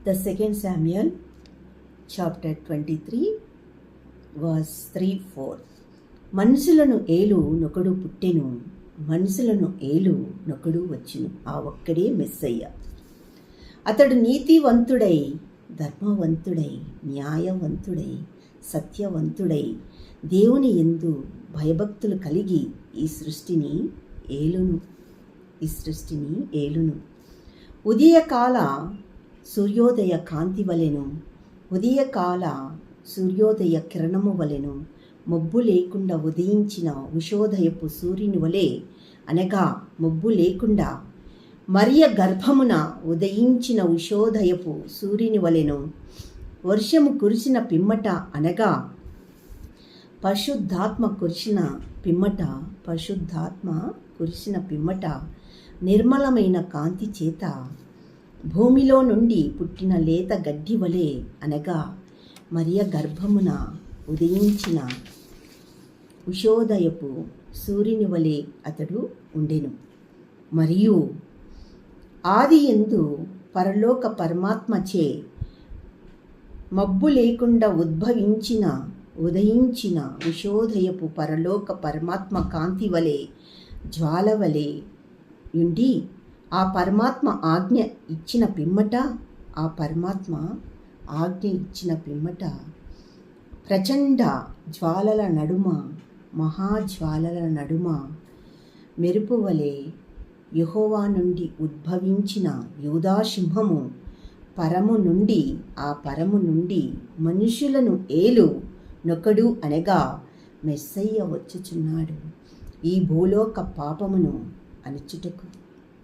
The 2 Samuel chapter 23 verse 3-4. మనుషులను ఏలు నొకడు పుట్టెను, మనుషులను ఏలు నొకడు వచ్చును. ఆ ఒక్కడే మెస్సయ్య. అతడు నీతివంతుడై, ధర్మవంతుడై, న్యాయవంతుడై, సత్యవంతుడై, దేవుని యందు భయభక్తులు కలిగి ఈ సృష్టిని ఏలును. ఉదయకాల సూర్యోదయ కాంతి వలెను, ఉదయకాల సూర్యోదయ కిరణము వలెను, మబ్బు లేకుండా ఉదయించిన ఉషోదయపు సూర్యుని వలె, అనగా మబ్బు లేకుండా మరియ గర్భమున ఉదయించిన ఉషోదయపు సూర్యుని వలెను, వర్షము కురిసిన పిమ్మట, అనగా పరిశుద్ధాత్మ కురిసిన పిమ్మట నిర్మలమైన కాంతి చేత భూమిలో నుండి పుట్టిన లేత గడ్డి వలె, అనగా మరియ గర్భమున ఉదయించిన ఉషోదయపు సూర్యుని వలె అతడు ఉండెను. మరియు ఆదియందు పరలోక పరమాత్మచే మబ్బు లేకుండా ఉదయించిన ఉషోదయపు పరలోక పరమాత్మ కాంతి వలె, జ్వాల వలె ఉండి, ఆ పరమాత్మ ఆజ్ఞ ఇచ్చిన పిమ్మట ప్రచండ జ్వాలల నడుమ, మహాజ్వాలల నడుమ మెరుపు వలె యెహోవా నుండి ఉద్భవించిన యూదాసింహము పరము నుండి మనుషులను ఏలు నొకడు, అనగా మెస్సయ్య వచ్చుచున్నాడు, ఈ భూలోక పాపమును అణచుటకు.